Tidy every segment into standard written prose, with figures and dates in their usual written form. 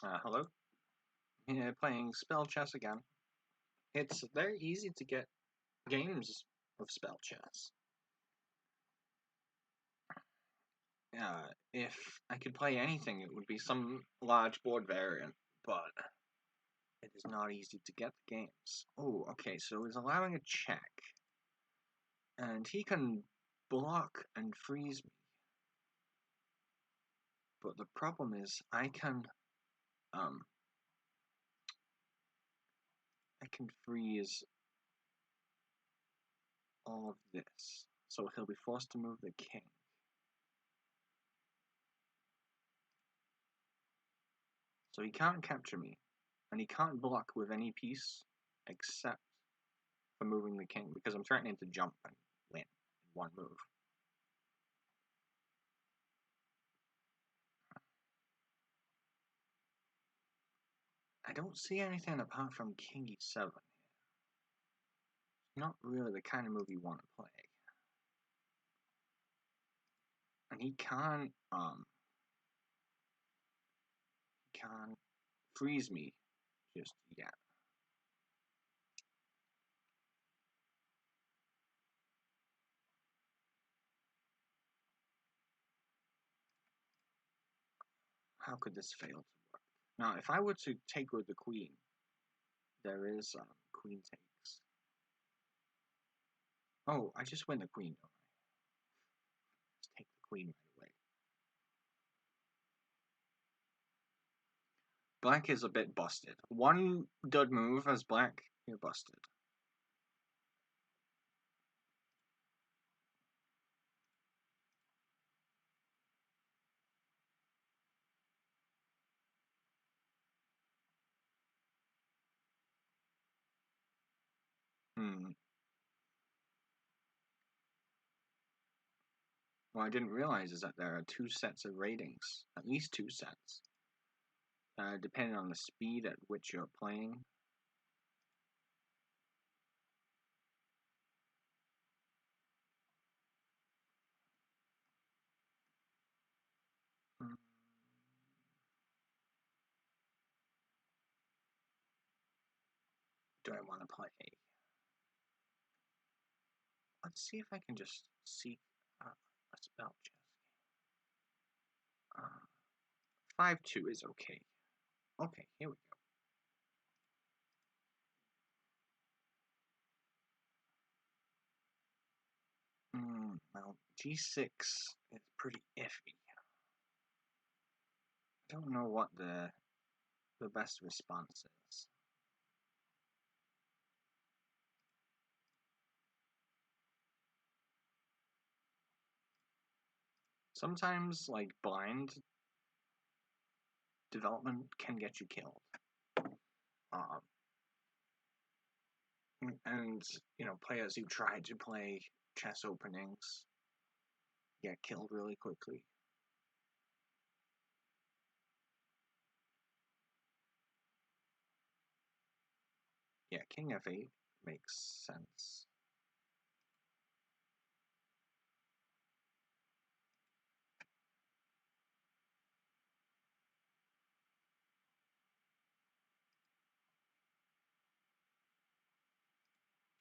Hello. Yeah, playing spell chess again. It's very easy to get games of spell chess. If I could play anything, it would be some large board variant, but it is not easy to get the games. Oh, okay, so he's allowing a check, and he can block and freeze me. But the problem is, um, I can freeze all of this, so he'll be forced to move the king. So he can't capture me, and he can't block with any piece except for moving the king, because I'm threatening to jump and win in one move. I don't see anything apart from king e7 here. It's not really the kind of move you want to play. And he can't freeze me just yet. How could this fail to work? Now, if I were to take with the queen, there is queen takes. Oh, I just win the queen, don't I? Let's take the queen right away. Black is a bit busted. One dud move as black, you're busted. What I didn't realize is that there are two sets of ratings, at least two sets, depending on the speed at which you're playing. Do I want to play? Let's see if I can just seek a spell chess game. 5-2 is okay. Okay, here we go. Well, g6 is pretty iffy. I don't know what the best response is. Sometimes, like, blind development can get you killed. And, players who try to play chess openings get killed really quickly. Yeah, king f8 makes sense.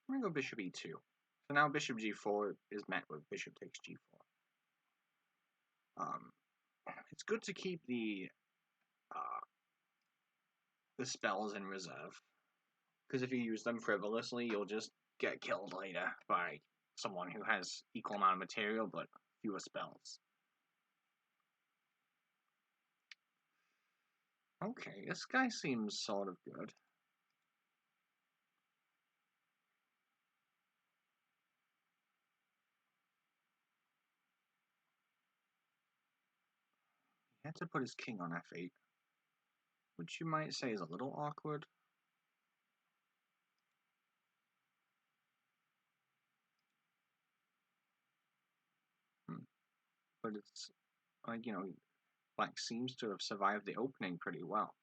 I'm gonna go bishop e2. So now bishop g4 is met with bishop takes g4. It's good to keep the spells in reserve, because if you use them frivolously, you'll just get killed later by someone who has equal amount of material but fewer spells. Okay, this guy seems sort of good. He had to put his king on f8, which you might say is a little awkward. But it's like, black seems to have survived the opening pretty well.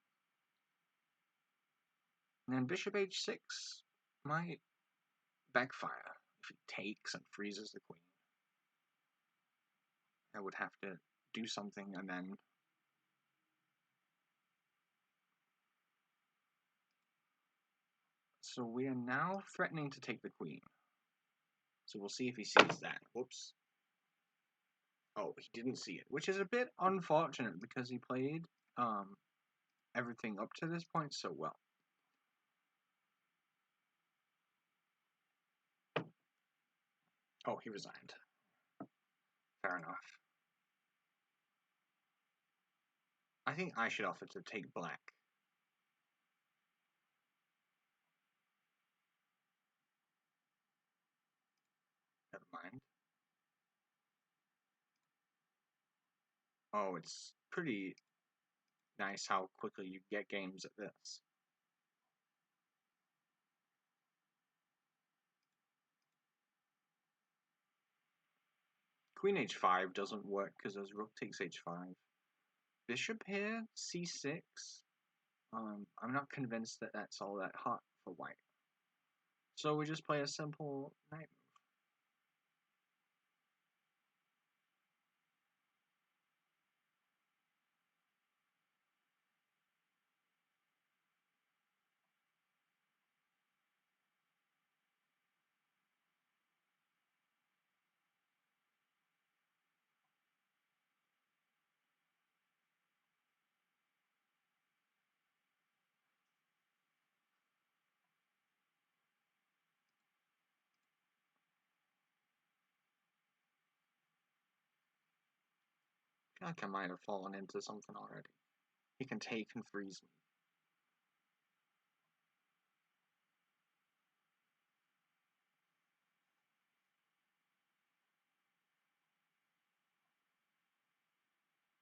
And then bishop h6 might backfire if he takes and freezes the queen. I would have to do something and then So we are now threatening to take the queen. So we'll see if he sees that. Whoops. Oh, he didn't see it, which is a bit unfortunate because he played everything up to this point so well. Oh, he resigned. Fair enough. I think I should offer to take black. Never mind. Oh, it's pretty nice how quickly you get games at this. Queen h5 doesn't work because as rook takes h5. Bishop here, c6. I'm not convinced that that's all that hot for white. So we just play a simple knight move. I feel like I might have fallen into something already. He can take and freeze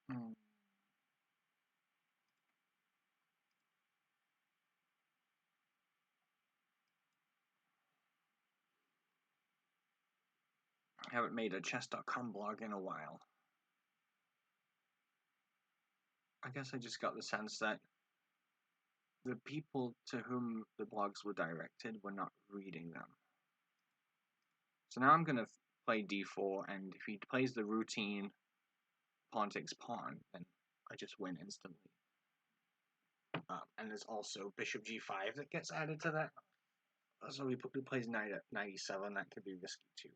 me. Hmm. I haven't made a chess.com blog in a while. I guess I just got the sense that the people to whom the blogs were directed were not reading them. So now I'm going to play d4, and if he plays the routine pawn takes pawn, then I just win instantly. And there's also bishop g5 that gets added to that. So he plays knight at knight e7, that could be risky too.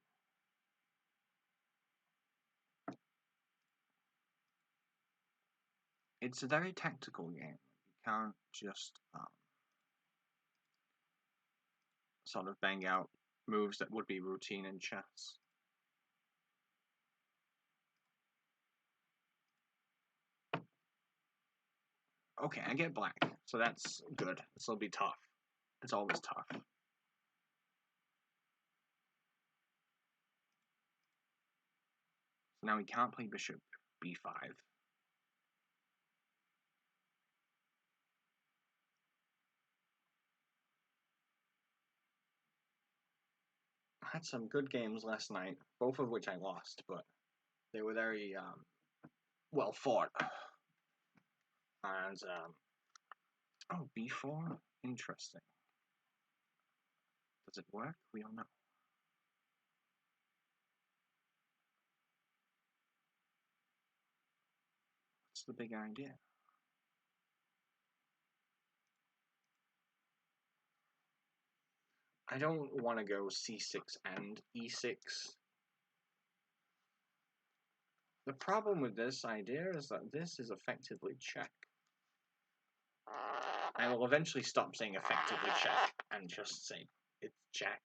It's a very tactical game. You can't just sort of bang out moves that would be routine in chess. Okay, I get black, so that's good. This will be tough. It's always tough. So now we can't play bishop b5. I had some good games last night, both of which I lost, but they were very well fought. And oh, b4, interesting. Does it work? We don't know. What's the big idea? I don't want to go c6 and e6. The problem with this idea is that this is effectively check. I will eventually stop saying effectively check and just say it's check,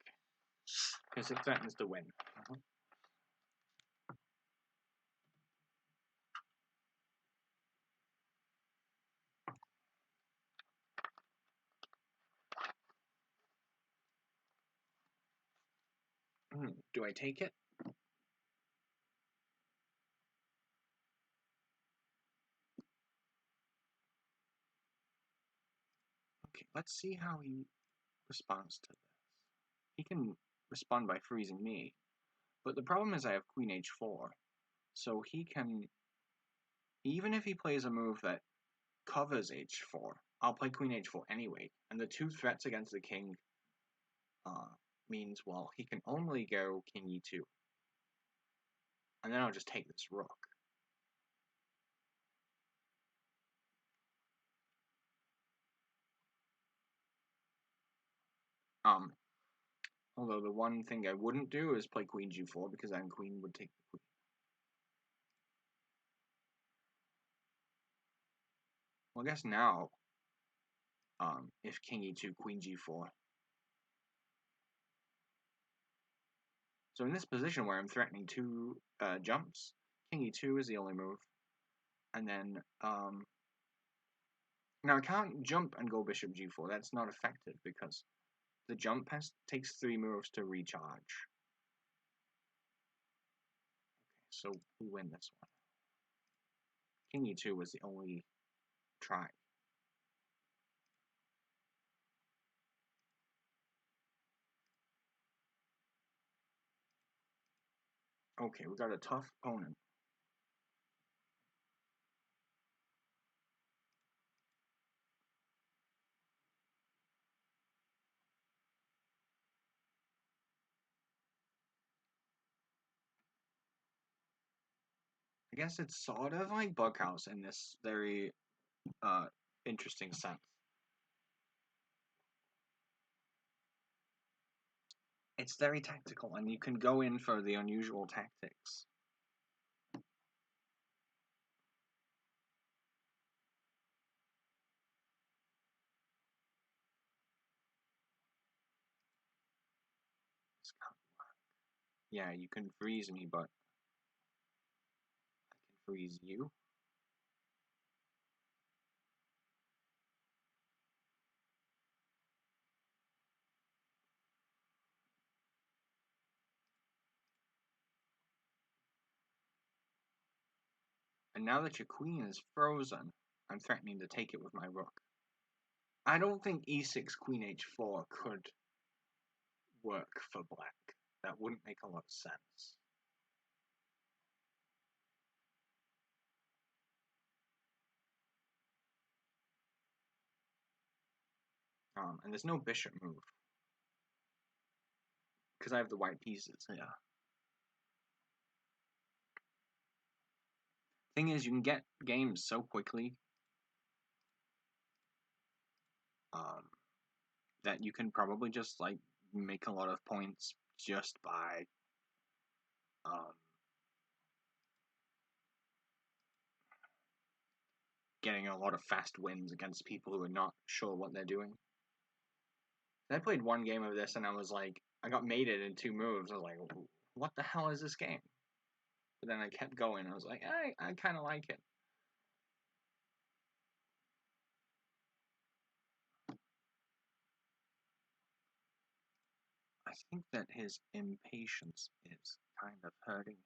because it threatens to win. Do I take it? Okay, let's see how he responds to this. He can respond by freezing me, but the problem is I have queen h4, so he can, even if he plays a move that covers h4, I'll play queen h4 anyway, and the two threats against the king means, well, he can only go king e2, and then I'll just take this rook. Although the one thing I wouldn't do is play queen g4 because then queen would take the queen. Well, I guess now, if king e2, queen g4. So in this position where I'm threatening two jumps, king e2 is the only move. And then, now I can't jump and go bishop g4. That's not effective because the jump takes 3 moves to recharge. Okay, so we win this one. King e2 was the only try. Okay, we got a tough opponent. I guess it's sort of like Bughouse in this very interesting sense. It's very tactical, and you can go in for the unusual tactics. Yeah, you can freeze me, but I can freeze you. And now that your queen is frozen, I'm threatening to take it with my rook. I don't think e6, queen h4 could work for black. That wouldn't make a lot of sense. And there's no bishop move. Because I have the white pieces, yeah. Thing is, you can get games so quickly that you can probably just like make a lot of points just by getting a lot of fast wins against people who are not sure what they're doing. I played one game of this and I was like, I got mated in 2 moves. I was like, what the hell is this game? But then I kept going. I was like, I kind of like it. I think that his impatience is kind of hurting him.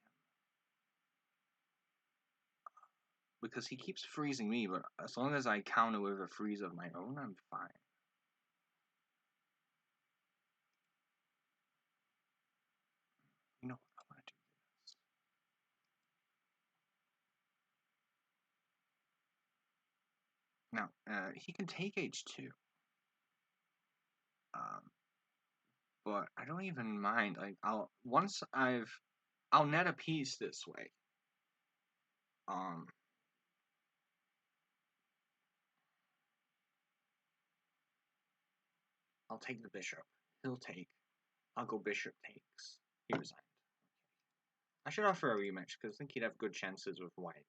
Because he keeps freezing me, but as long as I counter with a freeze of my own, I'm fine. You know what? I want to do this. Now, he can take h2. But I don't even mind. Like, I'll net a piece this way. I'll take the bishop. He'll take. I'll go bishop takes. He resigned. I should offer a rematch because I think he'd have good chances with white.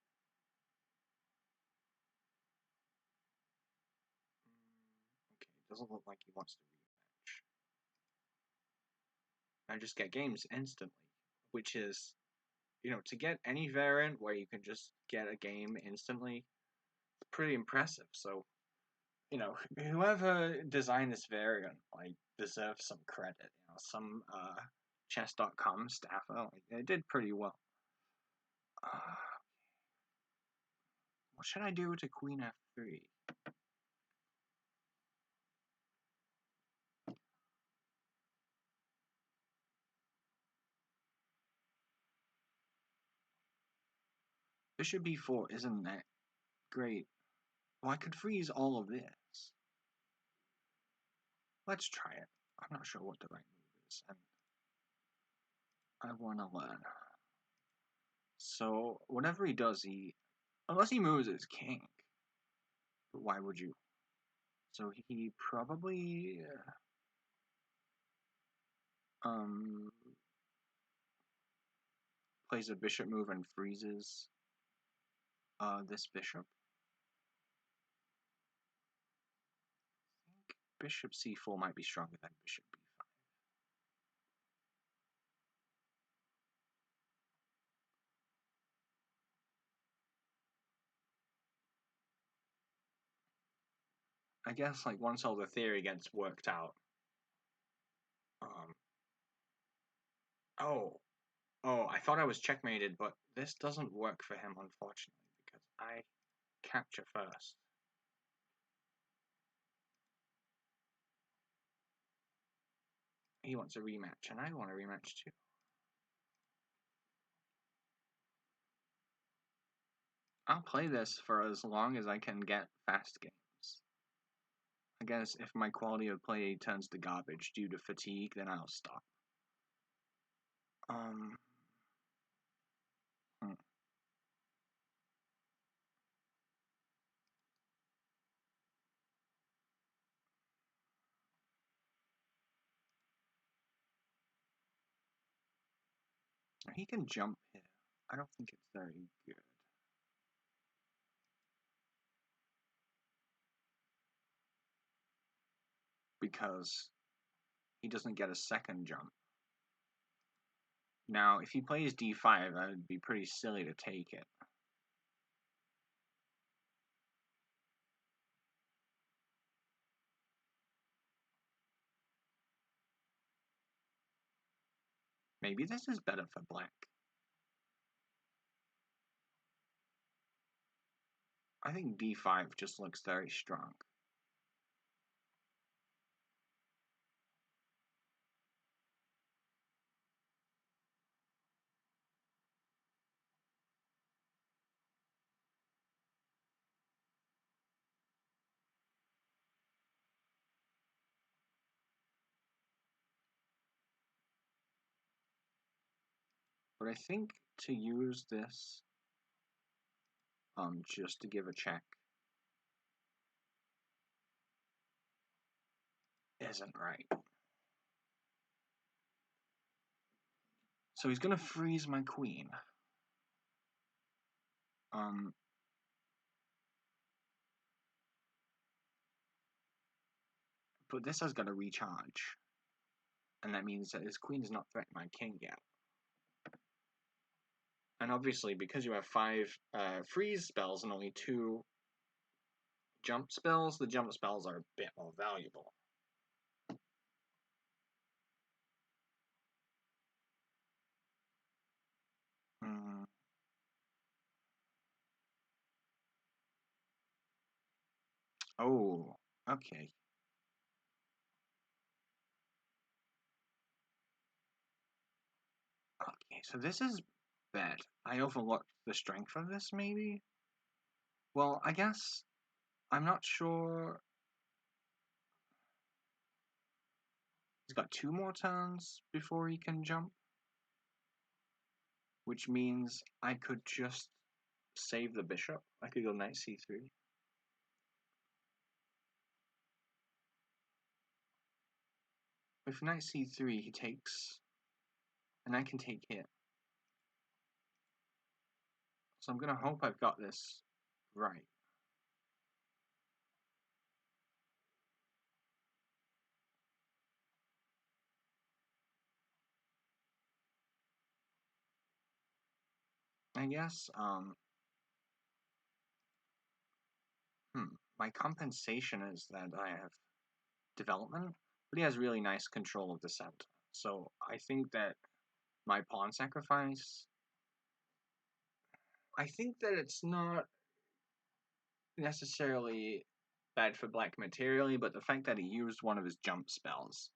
Okay, doesn't look like he wants to rematch. I just get games instantly, which is, to get any variant where you can just get a game instantly, it's pretty impressive. So, whoever designed this variant, like, deserves some credit. Some chess.com staffer, like, they did pretty well. What should I do to queen f3? Bishop b4 isn't that great. Well, I could freeze all of this. Let's try it. I'm not sure what the right move is, and I want to learn. So, whatever he does, unless he moves his king, but why would you? So he probably, Plays a bishop move and freezes this bishop. I think bishop c4 might be stronger than bishop b5. I guess like once all the theory gets worked out. Oh, I thought I was checkmated, but this doesn't work for him, unfortunately, because I capture first. He wants a rematch, and I want a rematch too. I'll play this for as long as I can get fast games. I guess if my quality of play turns to garbage due to fatigue, then I'll stop. Hmm. He can jump here. I don't think it's very good. Because he doesn't get a second jump. Now, if he plays d5, that would be pretty silly to take it. Maybe this is better for black. I think d5 just looks very strong. But I think to use this just to give a check isn't right. So he's gonna freeze my queen. But this has got to recharge. And that means that his queen is not threatening my king yet. And obviously, because you have 5 freeze spells and only 2 jump spells, the jump spells are a bit more valuable. Oh, okay. Okay, so this is bad. I overlooked the strength of this, maybe? Well, I guess I'm not sure. He's got 2 more turns before he can jump, which means I could just save the bishop. I could go knight c3. With knight c3, he takes, and I can take here. So I'm gonna hope I've got this right. I guess, my compensation is that I have development, but he has really nice control of the center. So I think that my pawn sacrifice, I think that it's not necessarily bad for black materially, but the fact that he used one of his jump spells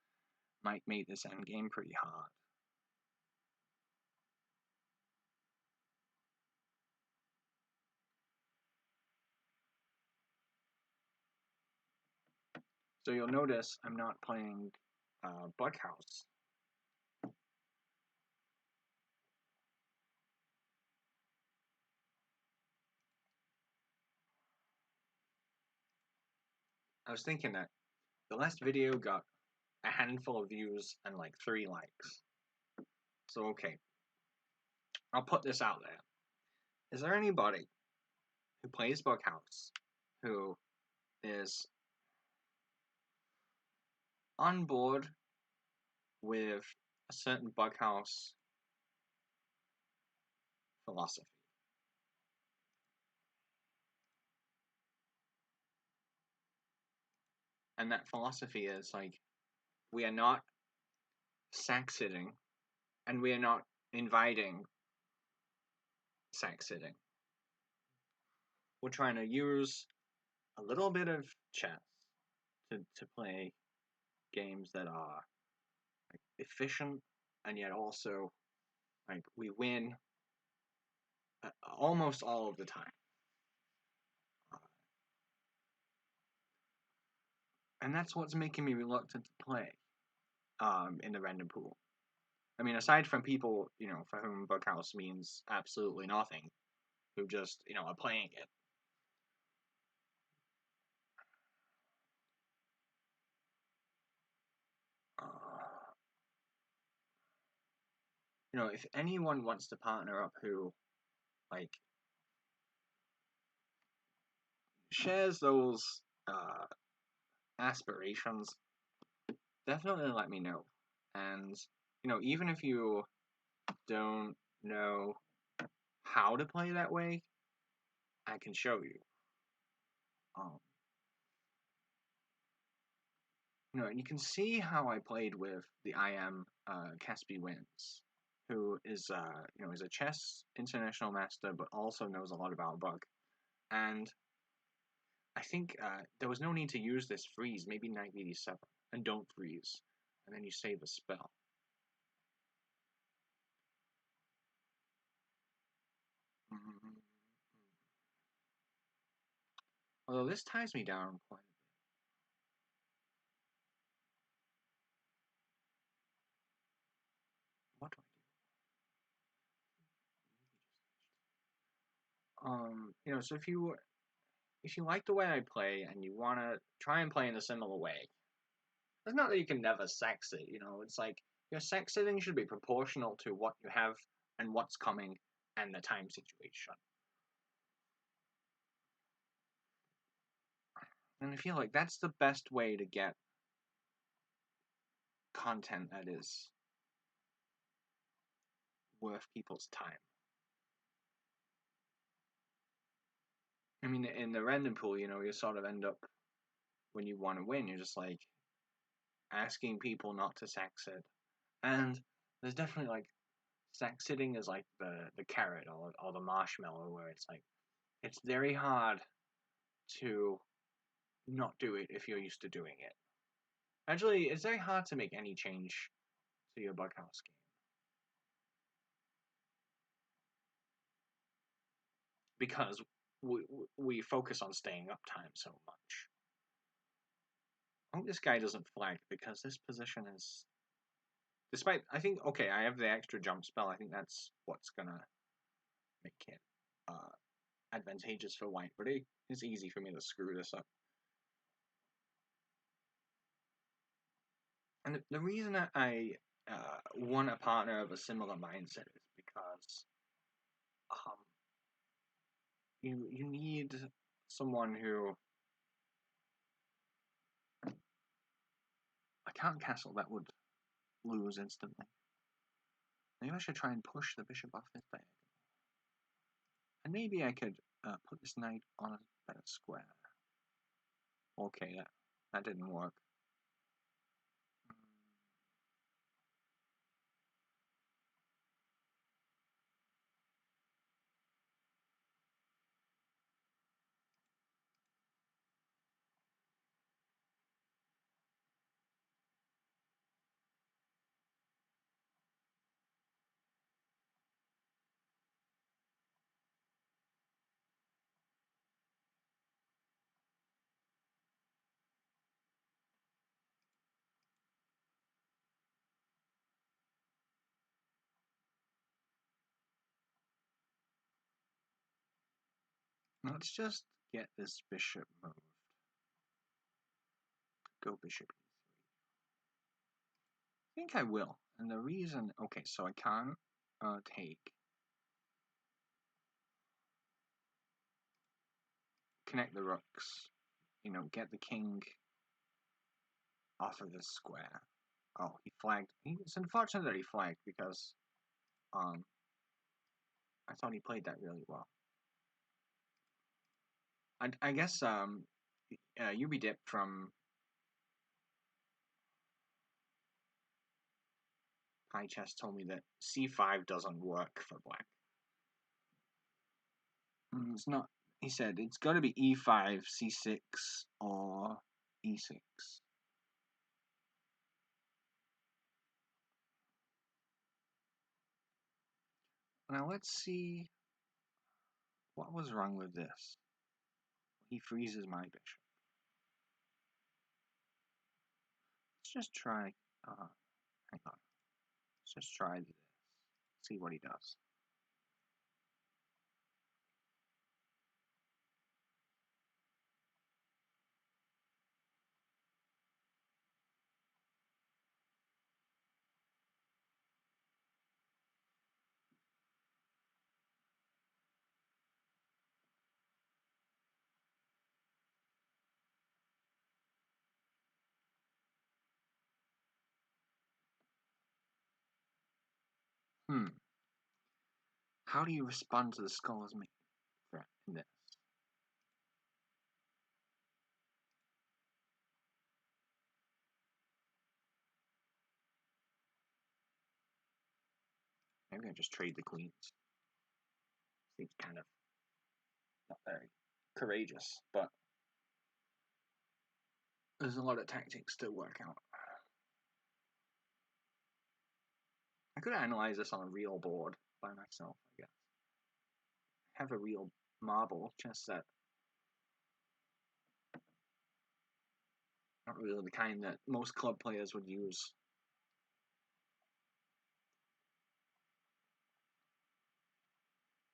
might make this endgame pretty hard. So you'll notice I'm not playing bughouse. I was thinking that the last video got a handful of views and like 3 likes. So okay, I'll put this out there. Is there anybody who plays Bughouse who is on board with a certain Bughouse philosophy? And that philosophy is like, we are not sack sitting and we are not inviting sack sitting. We're trying to use a little bit of chess to play games that are like, efficient and yet also like we win almost all of the time. And that's what's making me reluctant to play in the random pool. I mean, aside from people, for whom Bughouse means absolutely nothing, who just, are playing it. If anyone wants to partner up who, like, shares those aspirations, definitely let me know. And, even if you don't know how to play that way, I can show you. And you can see how I played with the IM Caspi Wins, who is is a chess international master, but also knows a lot about bug. And I think there was no need to use this freeze, maybe knight d7, and don't freeze, and then you save a spell. Mm-hmm. Although this ties me down quite a bit. What do I do? So if you like the way I play and you want to try and play in a similar way, it's not that you can never sex it, it's like your sex sitting should be proportional to what you have and what's coming and the time situation. And I feel like that's the best way to get content that is worth people's time. I mean, in the random pool, you sort of end up, when you want to win, you're just like asking people not to sex it. And there's definitely like sex sitting is like the carrot or the marshmallow, where it's like, it's very hard to not do it if you're used to doing it. Actually, it's very hard to make any change to your bughouse game because we focus on staying uptime so much. I hope this guy doesn't flag because this position is, despite, I think, okay, I have the extra jump spell. I think that's what's gonna make it advantageous for white, but it is easy for me to screw this up. And the reason I want a partner of a similar mindset is because um, you need someone who, I can't castle, that would lose instantly. Maybe I should try and push the bishop off this diagonal. And maybe I could put this knight on a better square. Okay, that didn't work. Let's just get this bishop moved. Go bishop e3. think I will. And the reason, okay, so I can't take, connect the rooks, get the king off of this square. Oh, he flagged. It's unfortunate that he flagged because I thought he played that really well. I guess UB Dip from High Chess told me that c5 doesn't work for black. It's not. He said it's got to be e5, c6, or e6. Now let's see what was wrong with this. He freezes my bishop. Let's just try. Hang on. Let's just try this. See what he does. How do you respond to the scholar's main threat in this? Maybe I just trade the queens. Seems kind of not very courageous, but there's a lot of tactics to work out. I could analyze this on a real board by myself, I guess. Have a real marble chess set. Not really the kind that most club players would use.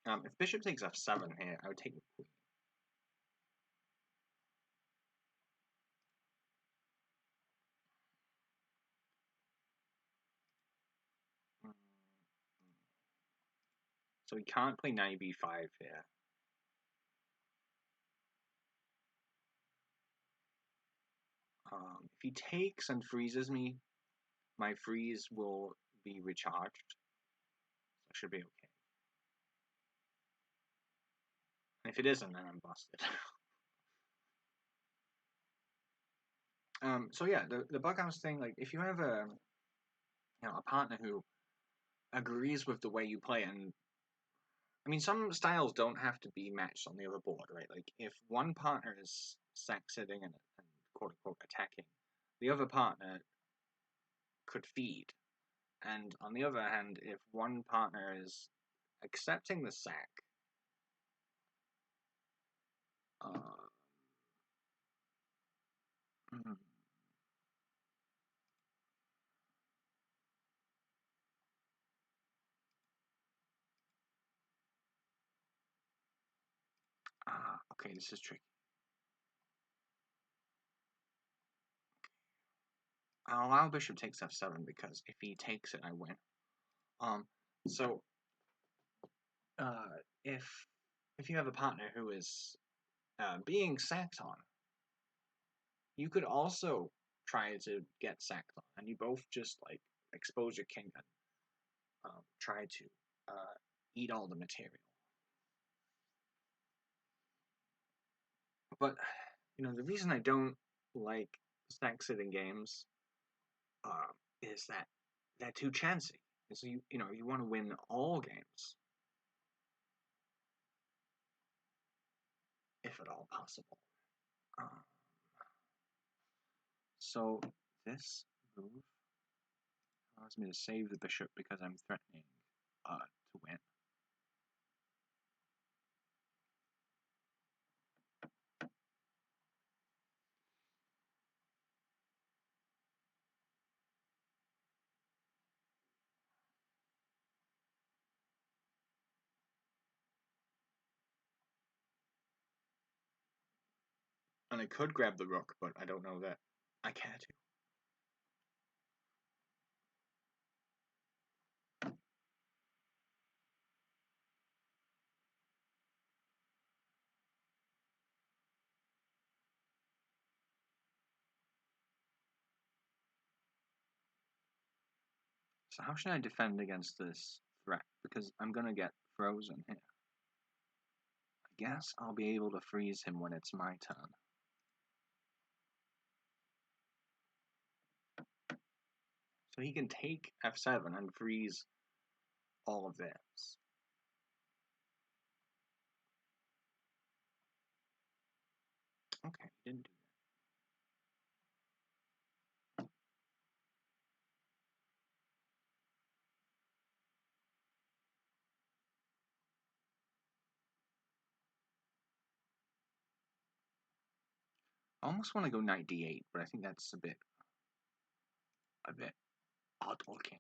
If bishop takes f7 here, I would take the queen. So he can't play knight b5 here. If he takes and freezes me, my freeze will be recharged. So it should be okay. And if it isn't, then I'm busted. So yeah, the bughouse thing, like if you have a partner who agrees with the way you play, and I mean some styles don't have to be matched on the other board, right? Like if one partner is sack sitting and quote unquote attacking, the other partner could feed. And on the other hand, if one partner is accepting the sack, uh, okay, this is tricky. I'll allow bishop takes f7 because if he takes it, I win. So if you have a partner who is being sacked on, you could also try to get sacked on, and you both just like expose your king and try to eat all the material. But the reason I don't like sack sitting games is that they're too chancy. So you want to win all games, if at all possible. So this move allows me to save the bishop because I'm threatening to win. And I could grab the rook, but I don't know that I care to. So how should I defend against this threat? Because I'm gonna get frozen here. I guess I'll be able to freeze him when it's my turn. So he can take f7 and freeze all of this. Okay, he didn't do that. I almost want to go knight d8, but I think that's a bit odd looking.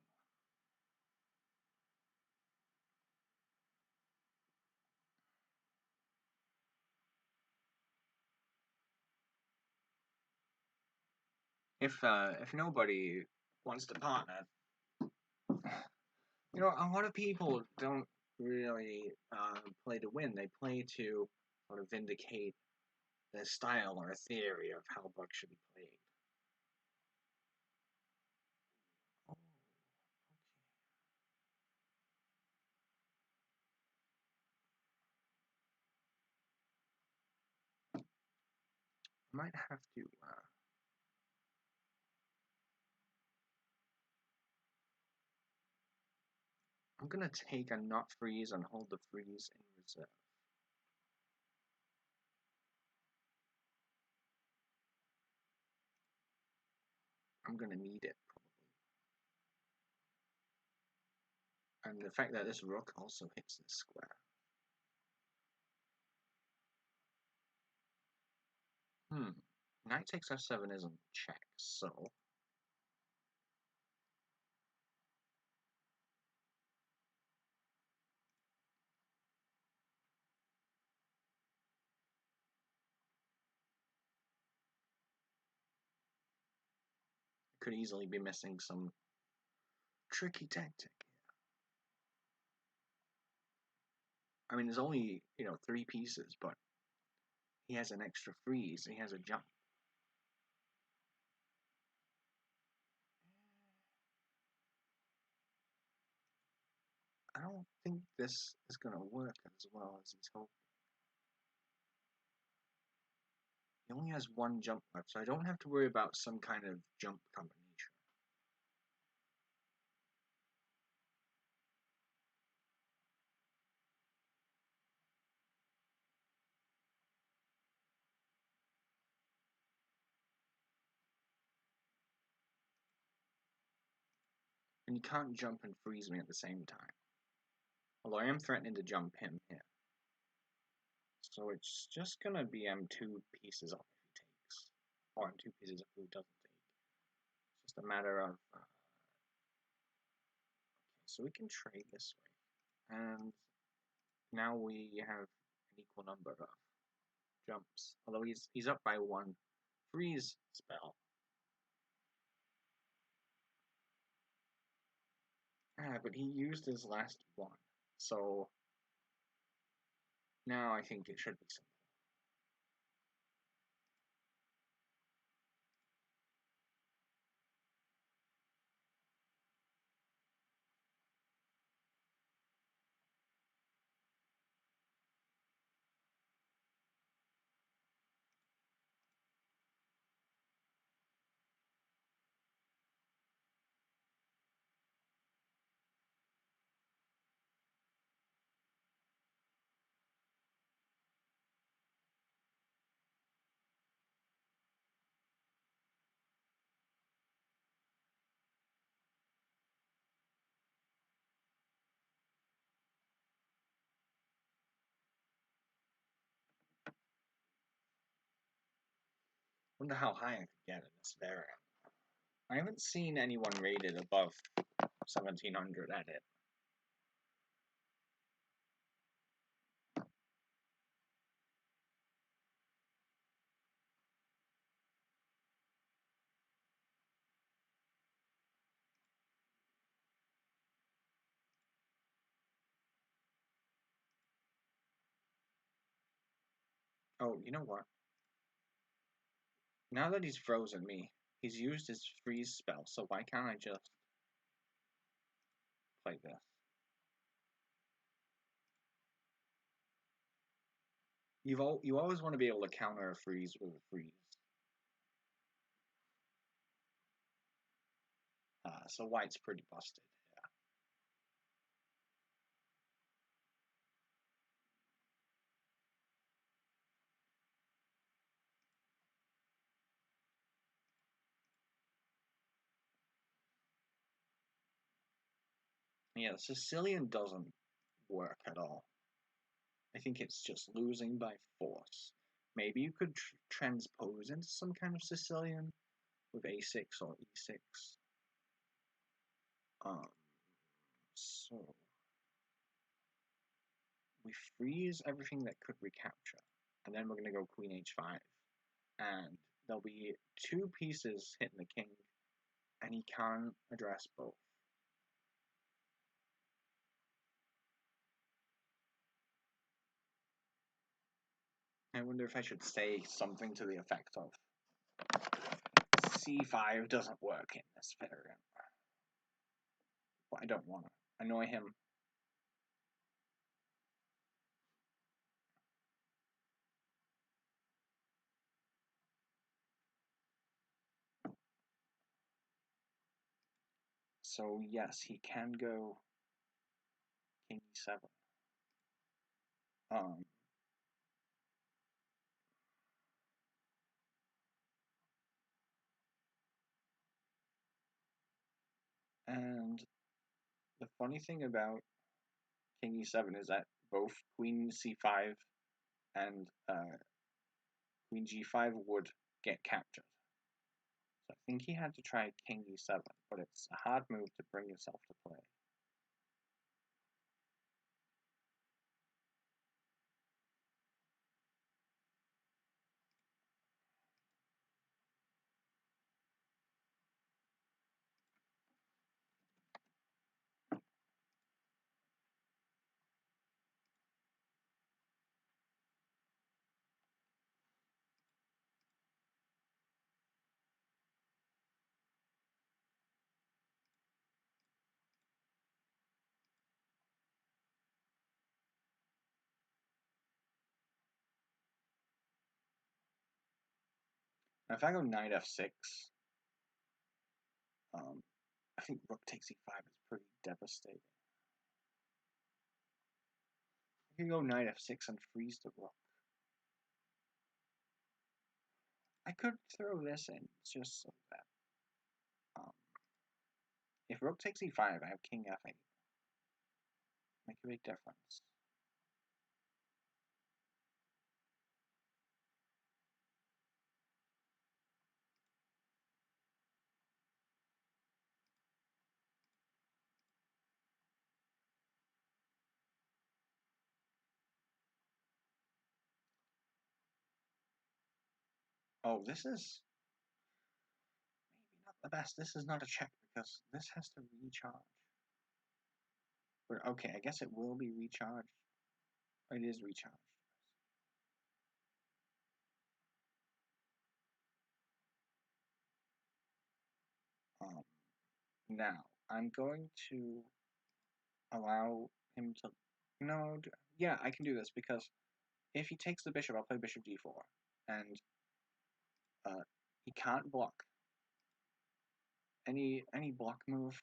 If nobody wants to partner, you know, a lot of people don't really play to win. They play to sort of vindicate their style or a theory of how bugs should be played. Oh, okay. I might have to. I'm gonna take a not freeze and hold the freeze in reserve. I'm gonna need it probably. And the fact that this rook also hits this square. Knight takes f7 isn't check, so I could easily be missing some tricky tactic. I mean, there's only, 3 pieces, but he has an extra freeze, he has a jump. I don't think this is going to work as well as he's hoping. He only has 1 jump left, so I don't have to worry about some kind of jump combination. And he can't jump and freeze me at the same time. Although I am threatening to jump him here. So it's just going to be M2 pieces off if he takes. Or M2 pieces if he doesn't take. It's just a matter of... okay, so we can trade this way. And now we have an equal number of jumps. Although he's up by 1 freeze spell. But he used his last one. So now I think it should be simple. Wonder how high I could get in this variant. I haven't seen anyone rated above 1700 at it. Oh, you know what? Now that he's frozen me, he's used his freeze spell, so why can't I just... play this. You always want to be able to counter a freeze with a freeze. So white's pretty busted. Yeah, the Sicilian doesn't work at all. I think it's just losing by force. Maybe you could transpose into some kind of Sicilian with a6 or e6. Um, so we freeze everything that could recapture, and then we're going to go queen h5, and there'll be two pieces hitting the king, and he can't address both. I wonder if I should say something to the effect of c5 doesn't work in this variant. But I don't want to annoy him. So yes, he can go king e7. Um, and the funny thing about king e7 is that both queen c5 and queen g5 would get captured. So I think he had to try king e7, but it's a hard move to bring yourself to play. Now if I go knight f6, I think rook takes e5 is pretty devastating. I can go knight f6 and freeze the rook. I could throw this in just so that if rook takes e5, I have king f8. Make a big difference. Oh, this is maybe not the best. This is not a check because this has to recharge. But okay, I guess it will be recharged. It is recharged. Now, I'm going to allow him to... No, yeah, I can do this because if he takes the bishop, I'll play bishop d4. And he can't block. Any block move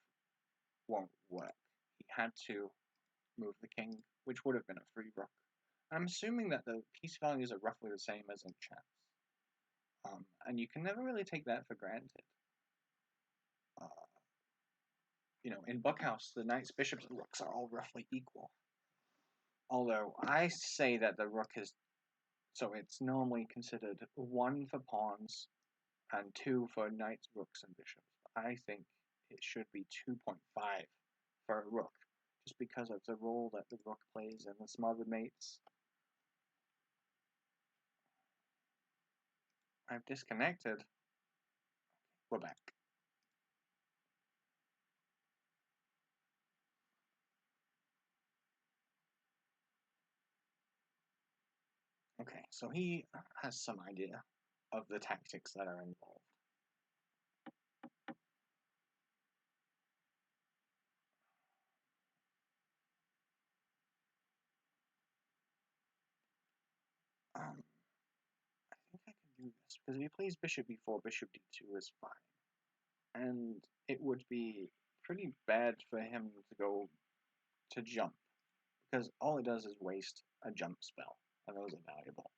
won't work. He had to move the king, which would have been a free rook. I'm assuming that the piece values are roughly the same as in chess. And you can never really take that for granted. You know, in bughouse, the knights, bishops, and rooks are all roughly equal. Although I say that the rook is, so it's normally considered 1 for pawns and 2 for knights, rooks, and bishops. I think it should be 2.5 for a rook, just because of the role that the rook plays in the smothered mates. I've disconnected. We're back. Okay, so he has some idea of the tactics that are involved. this, because if he plays bishop b4, bishop d2 is fine. And it would be pretty bad for him to go to jump, because all it does is waste a jump spell, and those are valuable.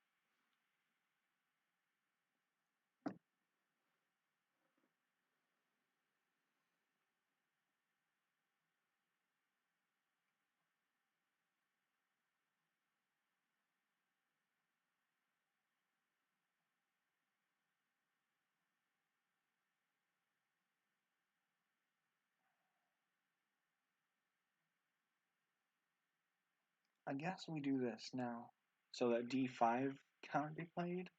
I guess we do this now, so that d5 can't be played.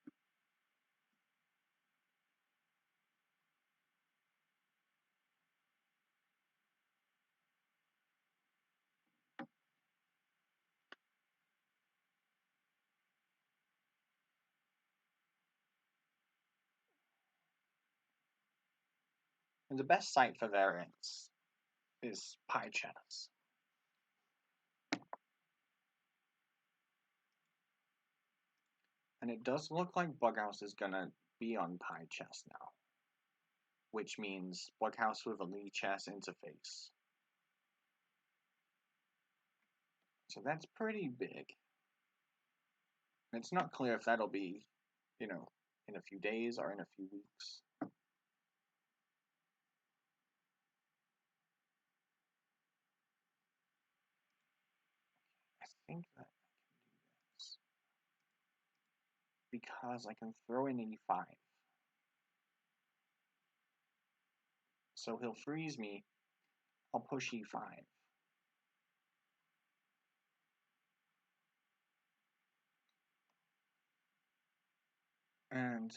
And the best site for variants is PyChess. And it does look like Bughouse is gonna be on PyChess now, which means Bughouse with a Lichess interface. So that's pretty big. And it's not clear if that'll be, in a few days or in a few weeks. I think that I can do this because I can throw in e5. So he'll freeze me. I'll push e5. And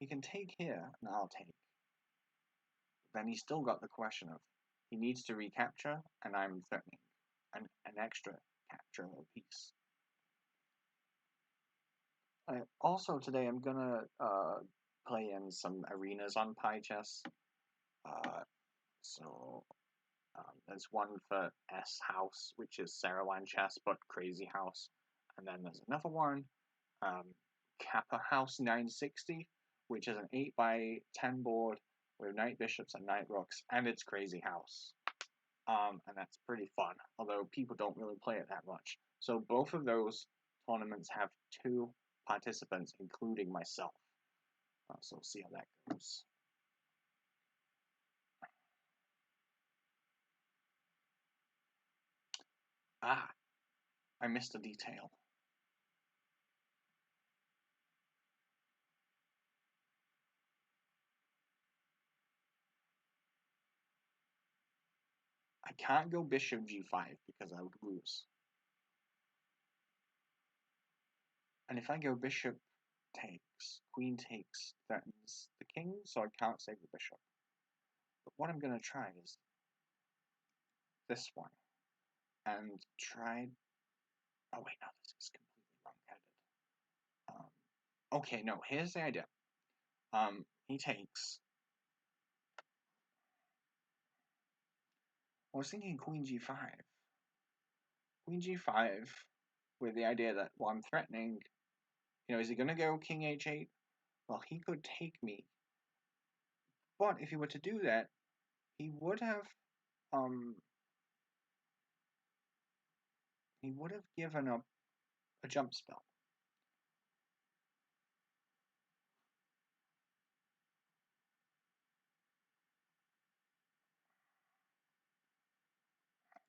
he can take here, and I'll take. Then he's still got the question of he needs to recapture, and I'm threatening an extra capture of a piece. Also today I'm gonna play in some arenas on PyChess. So there's one for S House, which is Sarawan Chess, but Crazy House. And then there's another one, Kappa House 960, which is an 8x10 board with knight bishops and knight rooks, and it's Crazy House. And that's pretty fun, although people don't really play it that much. So both of those tournaments have 2 participants, including myself. So we'll see how that goes. Ah, I missed a detail. I can't go bishop g5 because I would lose. And if I go bishop takes, queen takes, threatens the king, so I can't save the bishop. But what I'm going to try is this one. And try... Oh wait, no, this is completely wrong-headed. Okay, no, here's the idea. He takes... I was thinking queen g5. Queen g5 with the idea that, well, I'm threatening... is he going to go king h8? Well, he could take me. But if he were to do that, he would have given up a jump spell.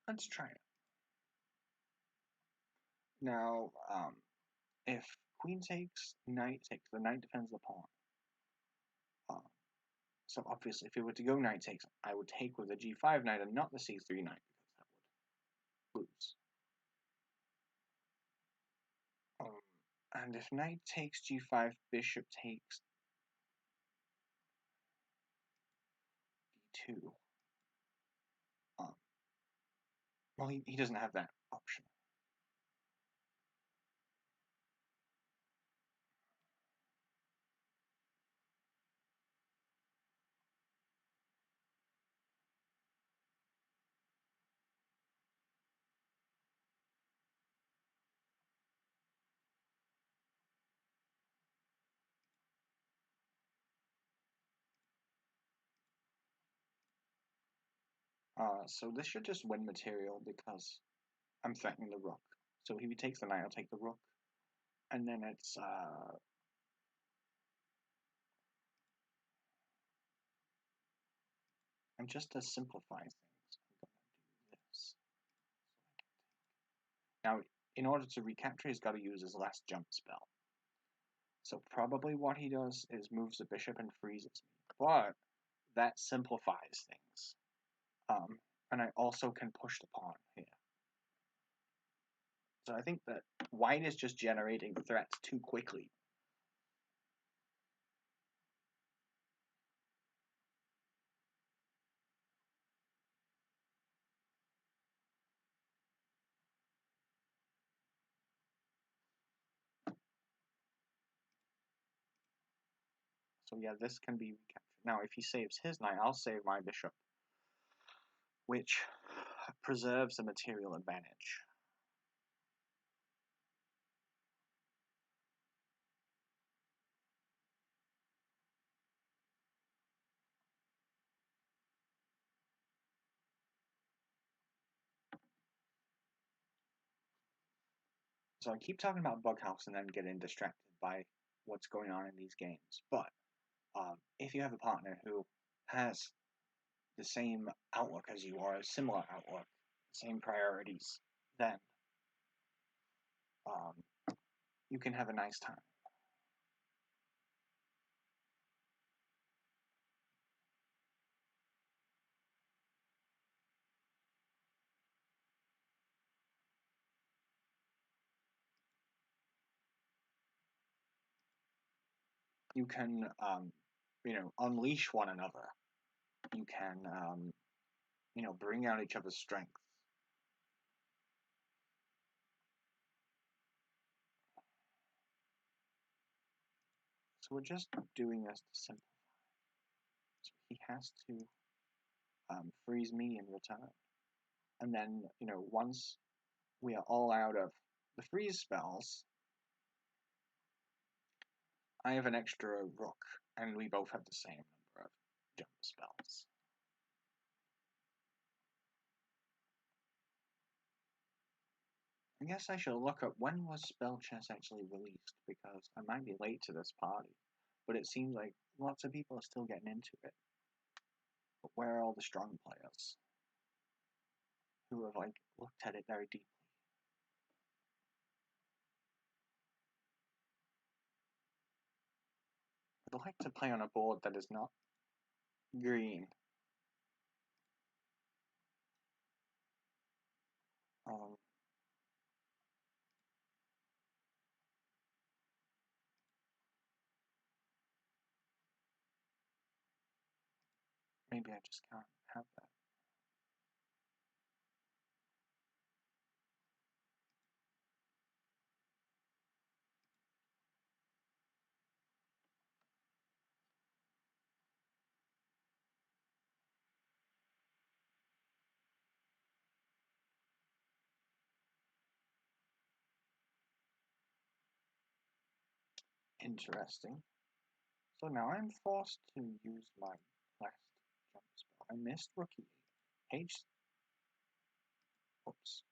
Let's try it. Now, if queen takes, knight takes, the knight defends the pawn. So obviously, if it were to go knight takes, I would take with the g5 knight and not the c3 knight, because that would lose. And if knight takes g5, bishop takes d2. Well, he doesn't have that option. So this should just win material because I'm threatening the rook. So if he takes the knight, I'll take the rook. And then it's and just to simplify things, I'm gonna do this. Now, in order to recapture, he's got to use his last jump spell. So probably what he does is moves the bishop and freezes me. But that simplifies things. And I also can push the pawn here. So I think that white is just generating threats too quickly. So yeah, this can be recaptured. Now, if he saves his knight, I'll save my bishop, which preserves the material advantage. So I keep talking about bughouse and then getting distracted by what's going on in these games. But if you have a partner who has the same outlook as you or a similar outlook, same priorities, then you can have a nice time. You can, unleash one another. You can, bring out each other's strengths. So we're just doing this to simplify. So he has to freeze me in return. And then, once we are all out of the freeze spells, I have an extra rook, and we both have the same number of jump spells. I guess I should look up when was Spell Chess actually released, because I might be late to this party, but it seems like lots of people are still getting into it. But where are all the strong players who have looked at it very deeply? I'd like to play on a board that is not green. Um, Maybe I just can't have that. Interesting. So now I'm forced to use my last jump spell. I missed rookie. H. Oops.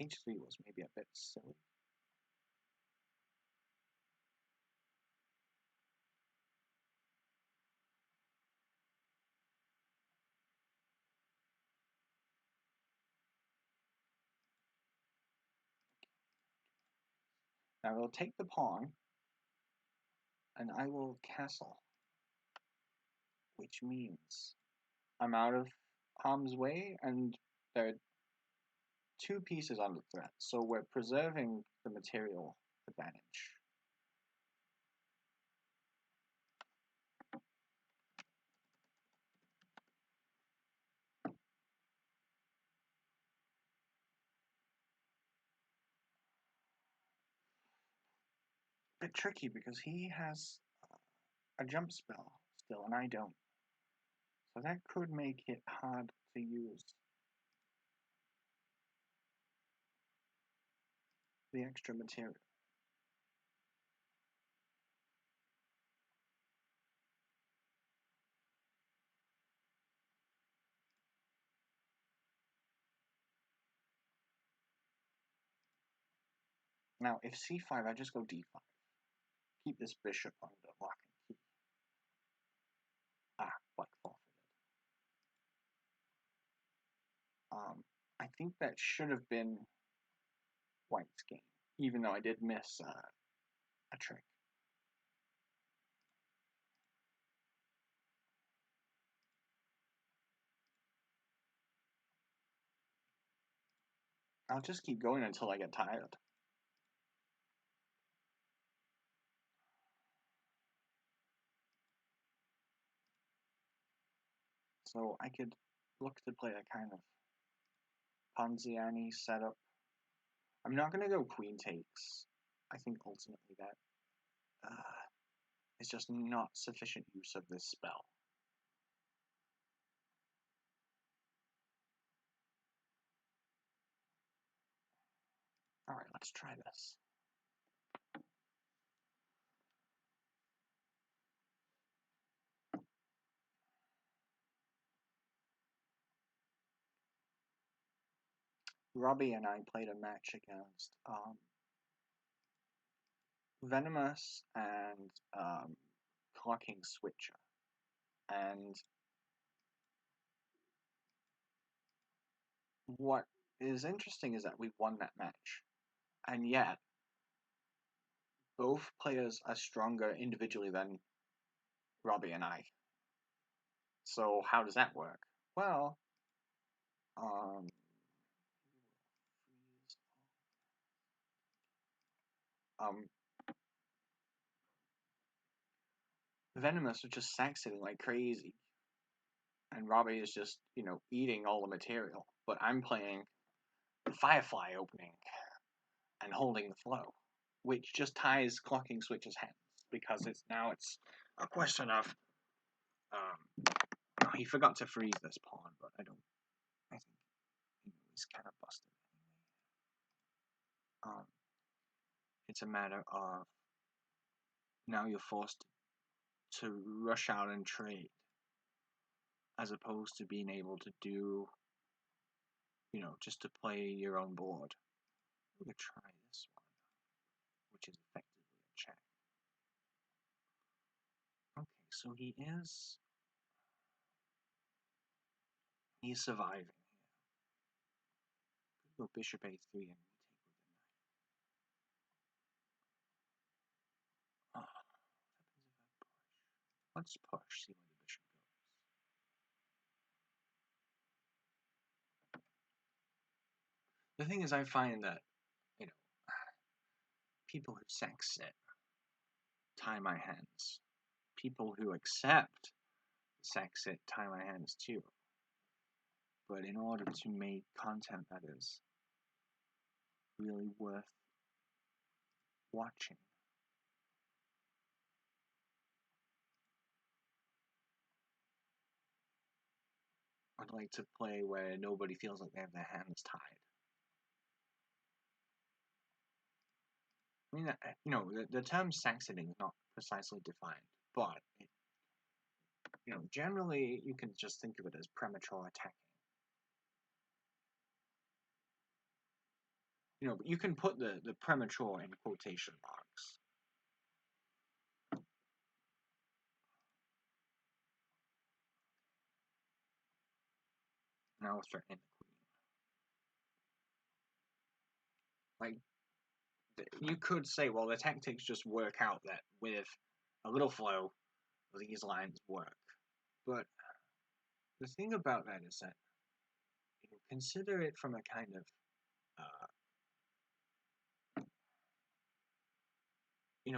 H3 was maybe a bit silly. Now we'll take the pawn, and I will castle, which means I'm out of harm's way, and there are two pieces under threat, so we're preserving the material advantage. A bit tricky because he has a jump spell still, and I don't. So that could make it hard to use the extra material. Now, if c5, I just go d5. Keep this bishop under lock and key. Ah, black forfeited. I think that should have been white's game, even though I did miss a trick. I'll just keep going until I get tired. So I could look to play a kind of Ponziani setup. I'm not going to go queen takes. I think ultimately that is just not sufficient use of this spell. Alright, let's try this. Robbie and I played a match against Venomous and Clocking Switcher. And what is interesting is that we won that match. And yet, both players are stronger individually than Robbie and I. So how does that work? Well, Venomous was just sack sitting like crazy, and Robbie is just, eating all the material. But I'm playing the Firefly opening and holding the flow, which just ties Clocking Switch's hands, because it's a question of he forgot to freeze this pawn, but I think he's kind of busted anyway. It's a matter of now you're forced to rush out and trade, as opposed to being able to do, just to play your own board. We're going to try this one, which is effectively a check. Okay, so he's surviving here. Go bishop a3 and we take with the knight. Oh, what happens if I push? Let's push, see where the bishop goes. The thing is, I find that, people who sack sit tie my hands. People who accept sack sit tie my hands too. But in order to make content that is really worth watching, I'd like to play where nobody feels like they have their hands tied. I mean, the term sack sitting is not precisely defined, but generally you can just think of it as premature attacking. But you can put the premature in quotation marks. Now we're threatening the queen. Like, you could say, well, the tactics just work out that with a little flow, these lines work. But the thing about that is that, consider it from a kind of,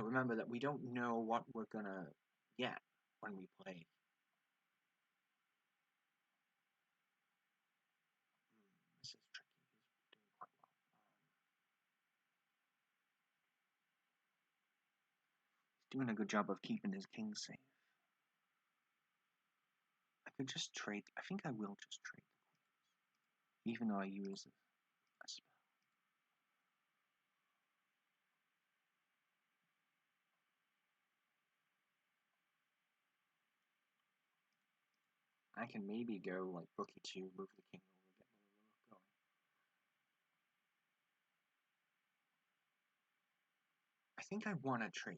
remember that we don't know what we're gonna get when we play. This is tricky. He's doing quite well. He's doing a good job of keeping his king safe. I could just trade. I think I will just trade the queens, even though I use a spell. I can maybe go like rook e2, move the king over, get another rook going. I think I want to trade.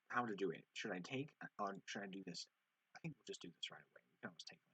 How to do it? Should I take, or should I do this? I think we'll just do this right away. We can always take later.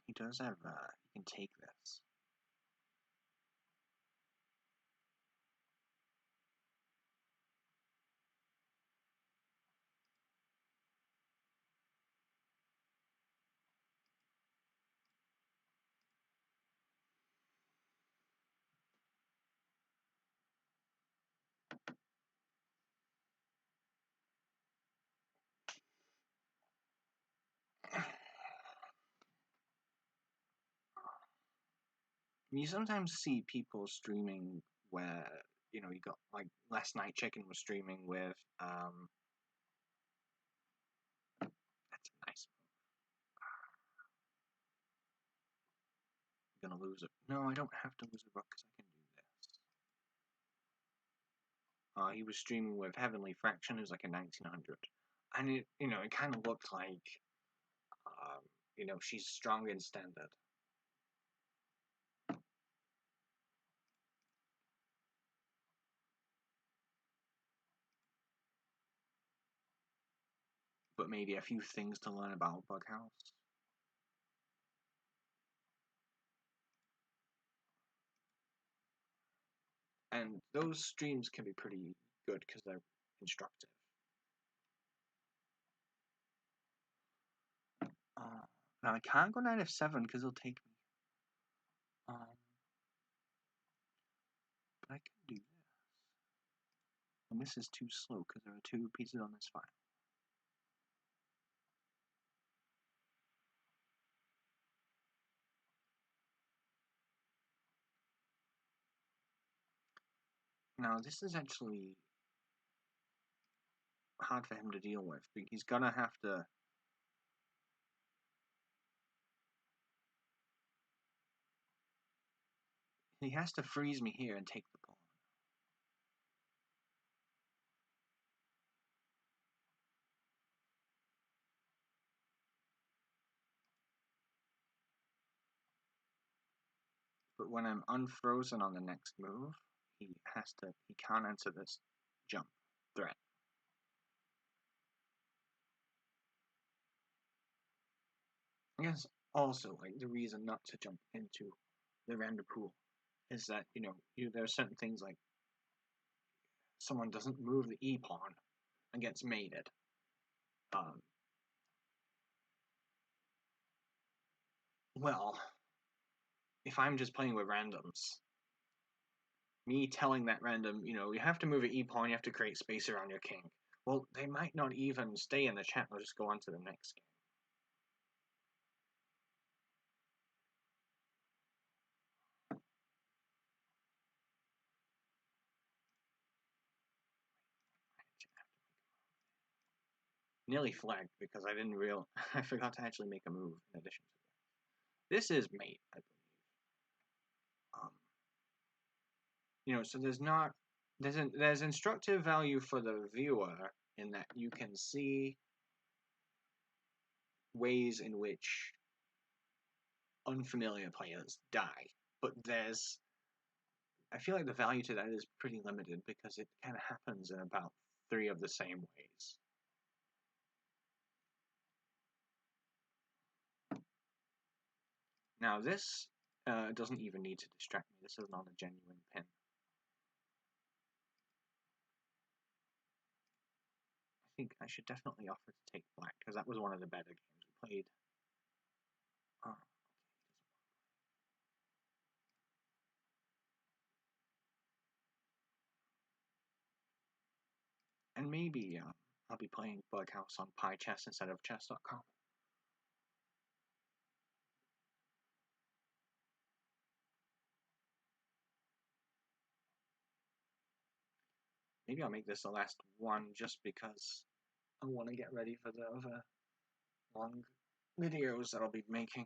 He does have, he can take this. You sometimes see people streaming where, you know, you got, like, last night Chicken was streaming with, that's a nice move. I'm gonna lose it. No, I don't have to lose a rook because I can do this. He was streaming with Heavenly Fraction, who's like a 1900. And it, you know, it kind of looked like, um, you know, she's strong in standard. But maybe a few things to learn about Bughouse. And those streams can be pretty good because they're instructive. Now I can't go knight f7 because he'll take me. But I can do this. And this is too slow because there are two pieces on this file. Now this is actually hard for him to deal with. He's gonna have to. He has to freeze me here and take the pawn. But when I'm unfrozen on the next move, he can't answer this jump threat. I guess also, like, the reason not to jump into the random pool is that, you know, there are certain things like someone doesn't move the e pawn and gets mated. Well, if I'm just playing with randoms, me telling that random, you know, you have to move an e pawn, you have to create space around your king. Well, they might not even stay in the chat, they'll just go on to the next game. Nearly flagged because I didn't I forgot to actually make a move in addition to this. This is mate, I believe. You know, so there's instructive value for the viewer in that you can see ways in which unfamiliar players die, but I feel like the value to that is pretty limited because it kind of happens in about 3 of the same ways. Now this doesn't even need to distract me. This is not a genuine pin. I think I should definitely offer to take black because that was one of the better games we played. Oh, and maybe I'll be playing Bughouse on PyChess instead of chess.com. Maybe I'll make this the last one just because I want to get ready for the other long videos that I'll be making.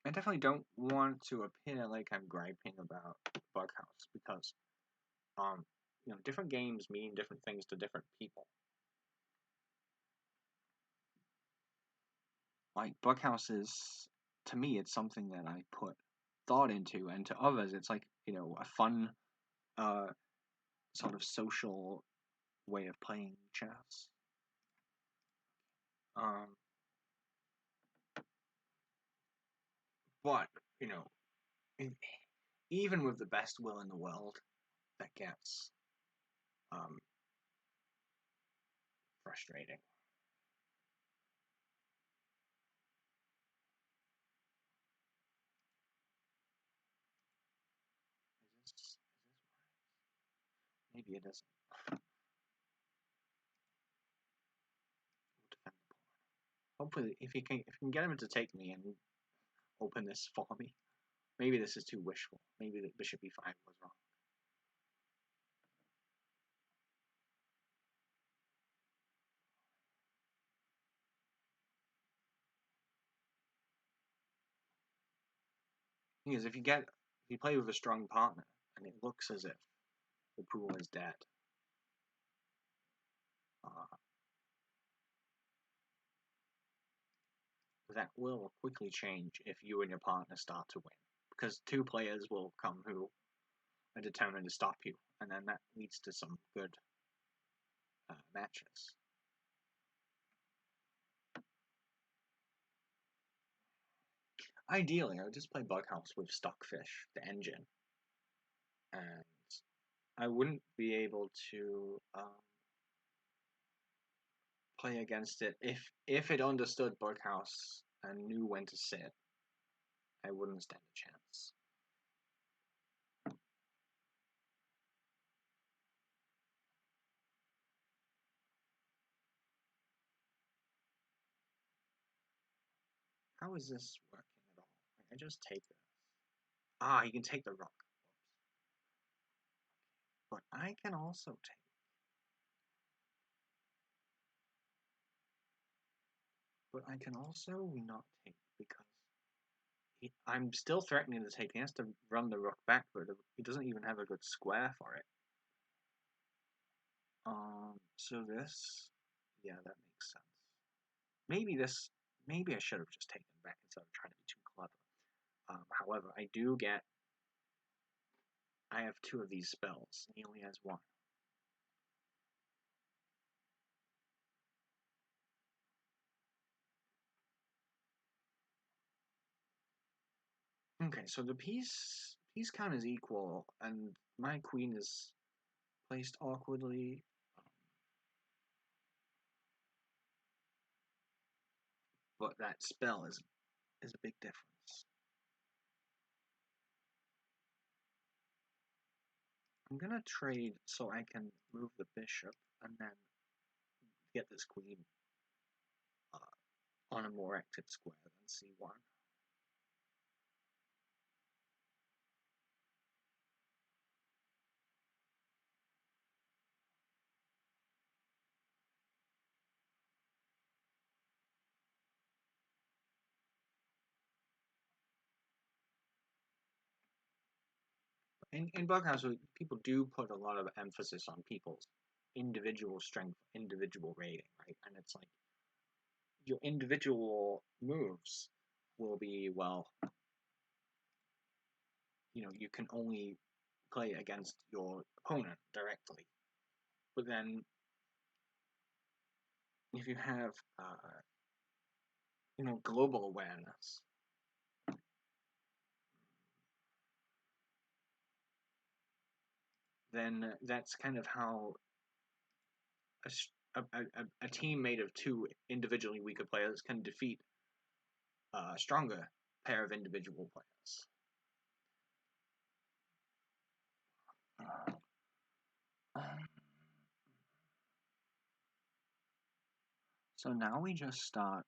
I definitely don't want to appear like I'm griping about Bughouse because, different games mean different things to different people. Like Bughouse is, to me, it's something that I put thought into, and to others, it's like a fun, sort of social way of playing chess. Um, but you know, even with the best will in the world, that gets um, frustrating. Is this maybe it isn't. We'll defend the pawn. Hopefully, if you can get him to take me and open this for me. Maybe this is too wishful. Maybe the bishop e5 was wrong. Thing is, if you play with a strong partner and it looks as if the pool is dead, uh, that will quickly change if you and your partner start to win, because 2 players will come who are determined to stop you, and then that leads to some good matches. Ideally, I would just play Bughouse with Stockfish, the engine, and I wouldn't be able to play against it if it understood Bughouse and knew when to sit. I wouldn't stand a chance. How is this working at all? I just take this. Ah, he can take the rook. But I can also take. But I can also not take because I'm still threatening to take. He has to run the rook back, but he doesn't even have a good square for it. So this, yeah, that makes sense. Maybe maybe I should have just taken back instead of trying to be too clever. However, I have 2 of these spells, and he only has 1. Okay, so the piece count is equal, and my queen is placed awkwardly. But that spell is a big difference. I'm gonna trade so I can move the bishop and then get this queen uh, on a more active square than c1. In Bughouse, people do put a lot of emphasis on people's individual strength, individual rating, right? And it's like your individual moves will be, well, you can only play against your opponent directly. But then if you have global awareness, then that's kind of how a team made of two individually weaker players can defeat a stronger pair of individual players. So now we just start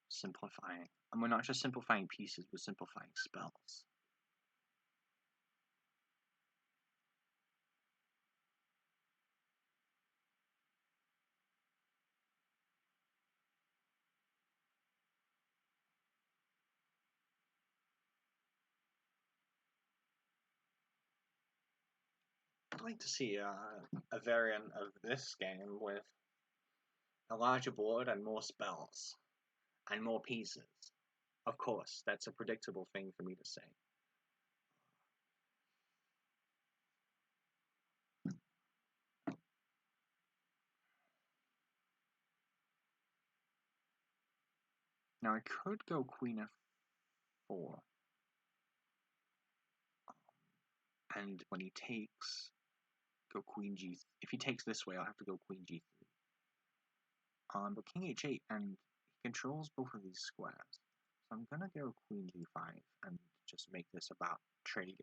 simplifying. And we're not just simplifying pieces, we're simplifying spells. I'd like to see a variant of this game with a larger board and more spells and more pieces. Of course, that's a predictable thing for me to say. Now I could go Queen F4, and when he takes, go Queen G. If he takes this way, I'll have to go Queen G3. But King H8, and he controls both of these squares. So I'm gonna go Queen G5 and just make this about trading.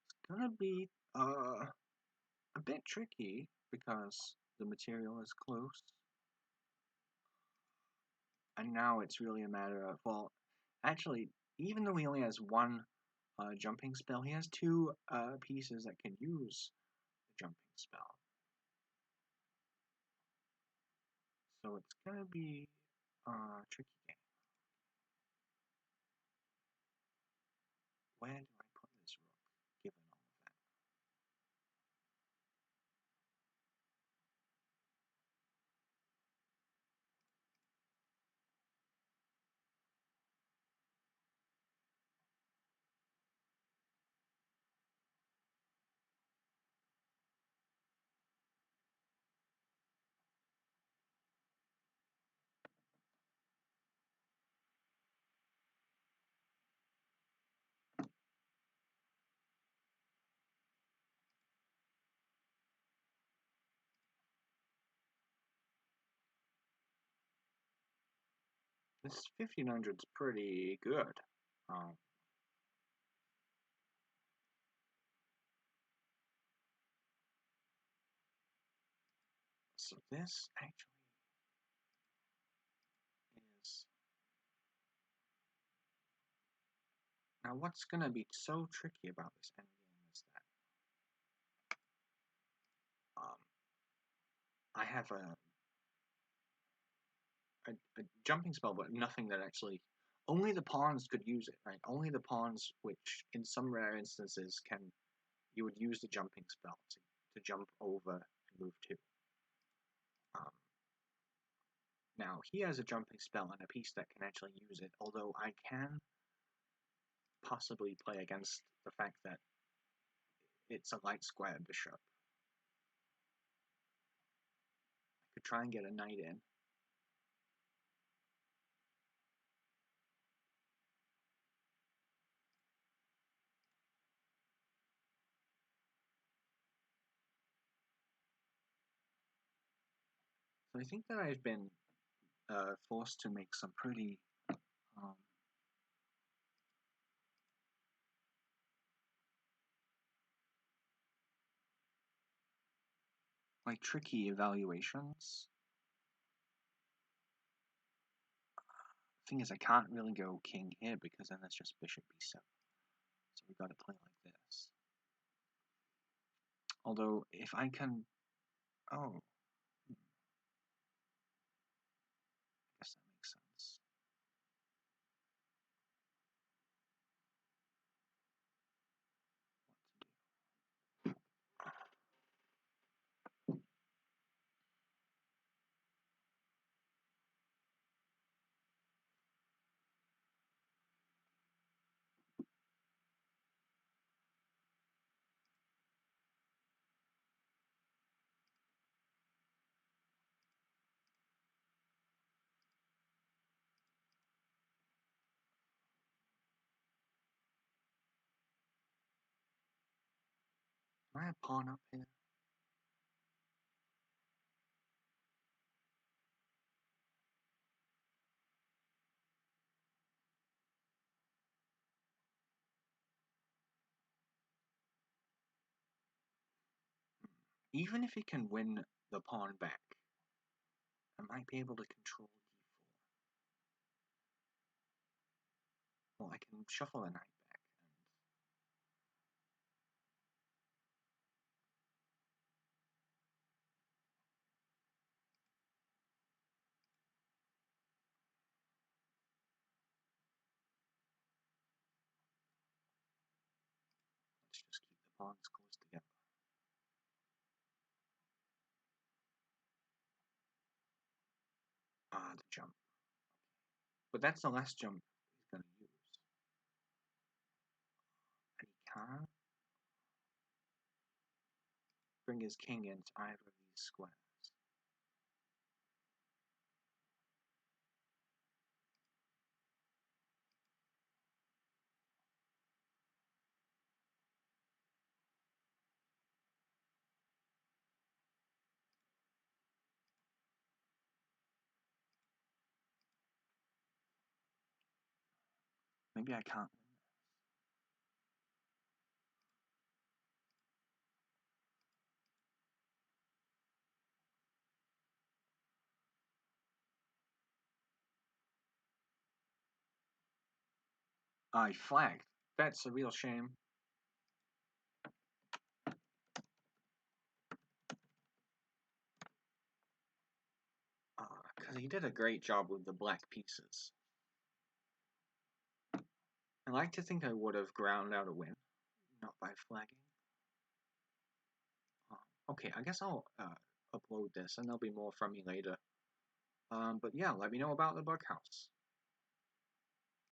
It's gonna be a bit tricky because the material is close. And now it's really a matter of, well, actually, even though he only has one jumping spell, he has two pieces that can use the jumping spell. So it's gonna be a tricky game. Where do I put this rook, given all of that? This 1500's pretty good. So this actually is... Now what's going to be so tricky about this endgame is that I have a jumping spell, but nothing that actually... Only the pawns could use it, right? Only the pawns, which in some rare instances you would use the jumping spell to jump over and move to. Now, he has a jumping spell and a piece that can actually use it, although I can possibly play against the fact that it's a light square bishop. I could try and get a knight in. So I think that I've been forced to make some pretty like tricky evaluations. Thing is, I can't really go king here because then that's just bishop b7. So we got to play like this. Although if I can, oh, I guess that makes sense. I a pawn up here? Even if he can win the pawn back, I might be able to control d4. Well, I can shuffle the knight back. Let's just keep the pawns close together. Ah, the jump. But that's the last jump he's going to use. And he can't bring his king into either of these squares. Maybe I can't win this. I flagged. That's a real shame. Because he did a great job with the black pieces. I like to think I would have ground out a win, not by flagging. Okay, I guess I'll upload this, and there'll be more from me later. But yeah, let me know about the bughouse.